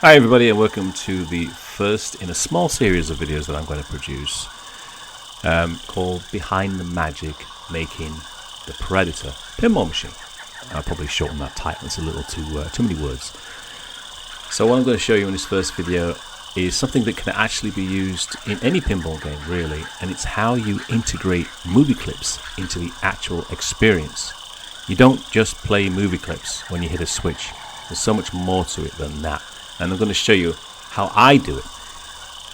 Hi everybody, and welcome to the first in a small series of videos that I'm going to produce called Behind the Magic Making the Predator Pinball Machine. I'll probably shorten that title, it's a little too many words. So what I'm going to show you in this first video is something that can actually be used in any pinball game really, and it's how you integrate movie clips into the actual experience. You don't just play movie clips when you hit a switch. There's so much more to it than that. And I'm going to show you how I do it.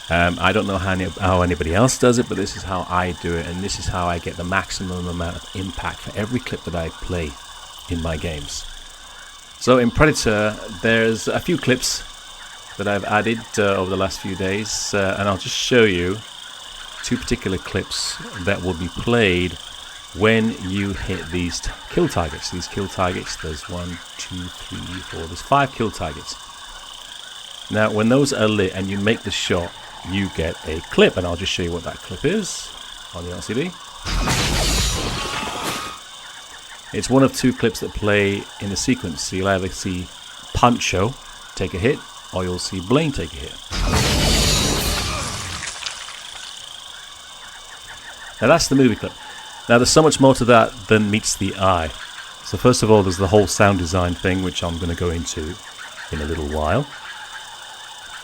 I don't know how anybody else does it, but this is how I do it, and this is how I get the maximum amount of impact for every clip that I play in my games. So in Predator, there's a few clips that I've added over the last few days, and I'll just show you two particular clips that will be played when you hit these kill targets. These kill targets, there's 1, 2, 3, 4, there's 5 kill targets. Now when those are lit and you make the shot, you get a clip, and I'll just show you what that clip is on the LCD. It's one of two clips that play in a sequence, so you'll either see Pancho take a hit or you'll see Blaine take a hit. Now that's the movie clip. Now there's so much more to that than meets the eye. So first of all, there's the whole sound design thing, which I'm going to go into in a little while.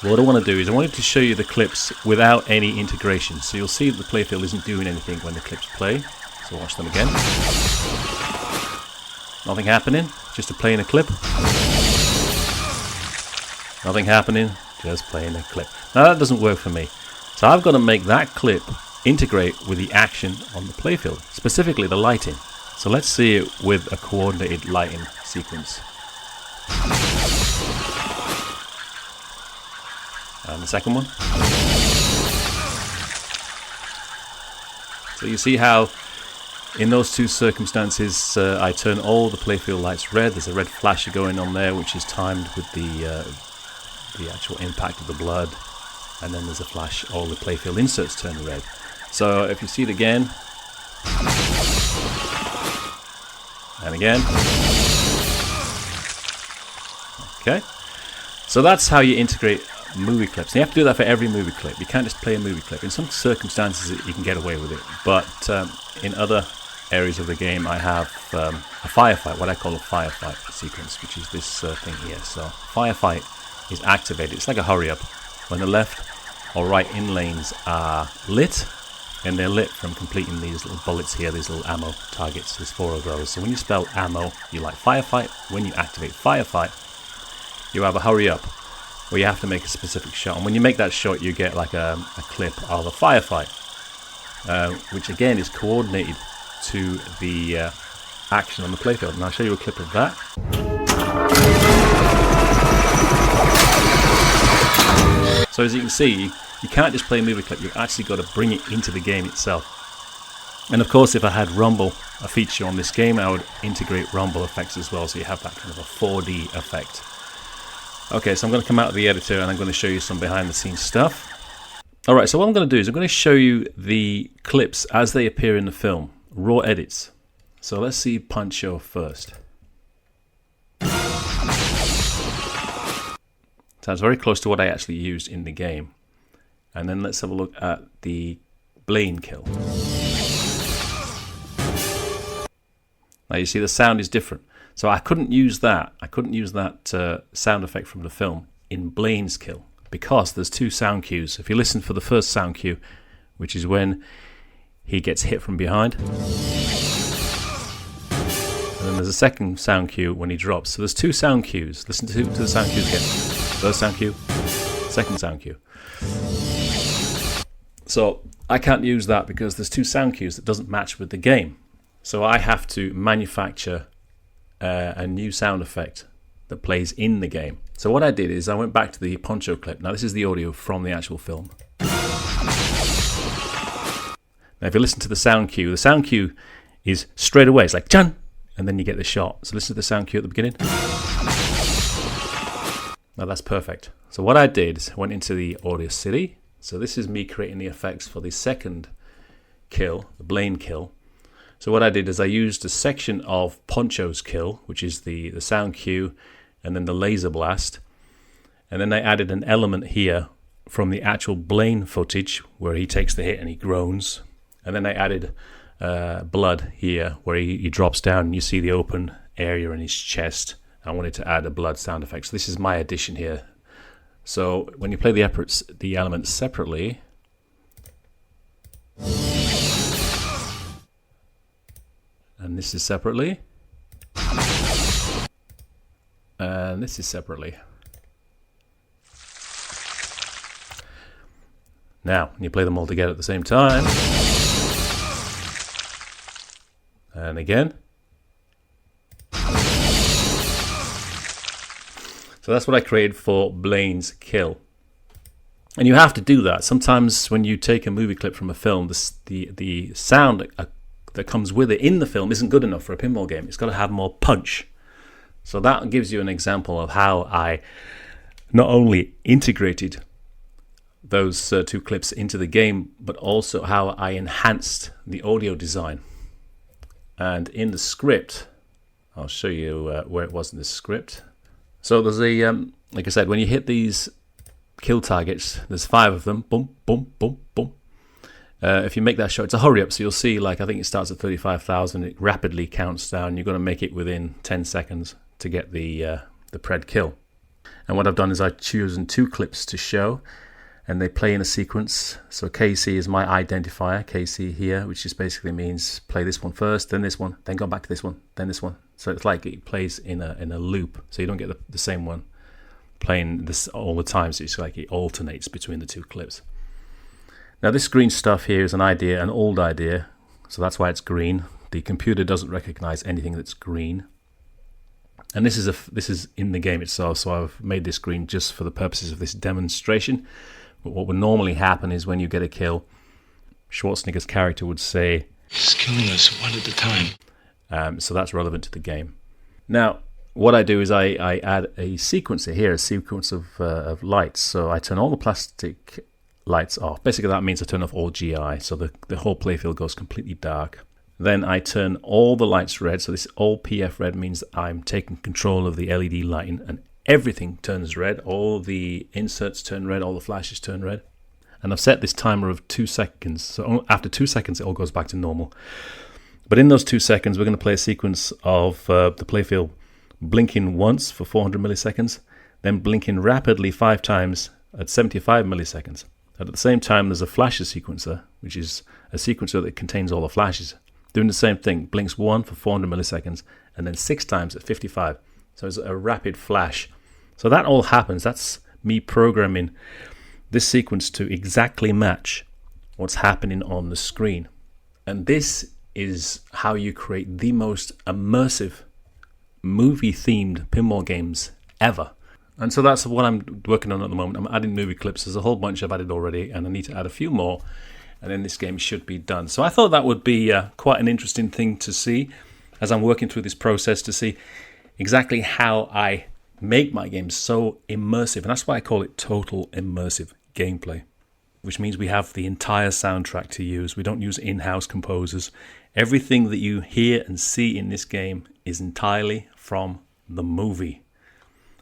What I want to do is I wanted to show you the clips without any integration. So you'll see that the playfield isn't doing anything when the clips play. So watch them again. Nothing happening, just playing a clip. Nothing happening, just playing a clip. Now that doesn't work for me. So I've got to make that clip integrate with the action on the playfield, specifically the lighting. So let's see it with a coordinated lighting sequence. And the second one. So you see how in those two circumstances I turn all the playfield lights red. There's a red flasher going on there which is timed with the actual impact of the blood, and then there's a flash, all the playfield inserts turn red. So if you see it again and again, okay, so that's how you integrate movie clips. And you have to do that for every movie clip. You can't just play a movie clip. In some circumstances you can get away with it, but in other areas of the game I have a firefight, what I call a firefight sequence, which is this thing here. So firefight is activated. It's like a hurry up when the left or right in lanes are lit, and they're lit from completing these little bullets here, these little ammo targets. There's 4 of those. So when you spell ammo, you like firefight. When you activate firefight, you have a hurry up where you have to make a specific shot, and when you make that shot you get like a clip of a firefight, which again is coordinated to the action on the playfield. And I'll show you a clip of that. So as you can see, you can't just play a movie clip, you've actually got to bring it into the game itself. And of course, if I had rumble, a feature on this game, I would integrate rumble effects as well, so you have that kind of a 4D effect. Okay, so I'm going to come out of the editor and I'm going to show you some behind the scenes stuff. Alright, so what I'm going to do is I'm going to show you the clips as they appear in the film, raw edits. So let's see Pancho first. Sounds very close to what I actually used in the game. And then let's have a look at the Blaine kill. Now you see the sound is different. So I couldn't use that. Sound effect from the film in Blaine's kill because there's 2 sound cues. If you listen for the first sound cue, which is when he gets hit from behind, and then there's a second sound cue when he drops. So there's 2 sound cues. Listen to the sound cues again. First sound cue, second sound cue. So I can't use that because there's 2 sound cues that doesn't match with the game. So I have to manufacture a new sound effect that plays in the game. So what I did is I went back to the Poncho clip. Now this is the audio from the actual film. Now if you listen to the sound cue is straight away. It's like Chan, and then you get the shot. So listen to the sound cue at the beginning. Now that's perfect. So what I did is I went into the Audio City. So this is me creating the effects for the second kill, the Blaine kill. So what I did is I used a section of Poncho's kill, which is the sound cue, and then the laser blast, And then I added an element here from the actual Blaine footage where he takes the hit and he groans. And then I added blood here where he drops down and you see the open area in his chest. I wanted to add a blood sound effect. So this is my addition here. So when you play the elements separately, and this is separately, and this is separately. Now, when you play them all together at the same time, and again. So that's what I created for Blaine's kill. And you have to do that. Sometimes when you take a movie clip from a film, the sound that comes with it in the film isn't good enough for a pinball game. It's got to have more punch. So that gives you an example of how I not only integrated those two clips into the game, but also how I enhanced the audio design. And in the script, I'll show you where it was in the script. So there's a, like I said, when you hit these kill targets, there's 5 of them, boom, boom, boom, boom. If you make that shot, it's a hurry up, so you'll see, like, I think it starts at 35,000, it rapidly counts down. You've got to make it within 10 seconds to get the pred kill. And what I've done is I've chosen 2 clips to show, and they play in a sequence. So KC is my identifier, KC here, which just basically means play this one first, then this one, then go back to this one, then this one. So it's like it plays in a loop, so you don't get the same one playing this all the time. So it's like it alternates between the 2 clips. Now this green stuff here is an idea, an old idea, so that's why it's green. The computer doesn't recognize anything that's green. And this is in the game itself, so I've made this green just for the purposes of this demonstration. But what would normally happen is when you get a kill, Schwarzenegger's character would say, "He's killing us one at a time." So that's relevant to the game. Now, what I do is I add a sequencer here, a sequence of lights. So I turn all the plastic lights off. Basically, that means I turn off all GI, so the whole playfield goes completely dark. Then I turn all the lights red, so this all PF red means I'm taking control of the LED lighting, and everything turns red. All the inserts turn red, all the flashes turn red. And I've set this timer of 2 seconds, so after 2 seconds it all goes back to normal. But in those 2 seconds, we're going to play a sequence of the playfield blinking once for 400 milliseconds, then blinking rapidly 5 times at 75 milliseconds. And at the same time, there's a flashes sequencer, which is a sequencer that contains all the flashes, doing the same thing, blinks 1 for 400 milliseconds, and then 6 times at 55. So it's a rapid flash. So that all happens. That's me programming this sequence to exactly match what's happening on the screen. And this is how you create the most immersive movie-themed pinball games ever. And so that's what I'm working on at the moment. I'm adding movie clips. There's a whole bunch I've added already, and I need to add a few more, and then this game should be done. So I thought that would be quite an interesting thing to see as I'm working through this process, to see exactly how I make my games so immersive. And that's why I call it total immersive gameplay, which means we have the entire soundtrack to use. We don't use in-house composers. Everything that you hear and see in this game is entirely from the movie.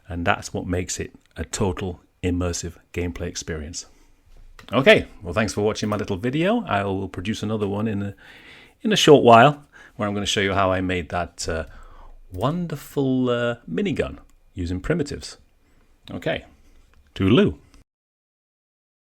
And that's what makes it a total immersive gameplay experience. Okay, well, thanks for watching my little video. I will produce another one in a short while, where I'm going to show you how I made that wonderful minigun using primitives. Okay, toodaloo.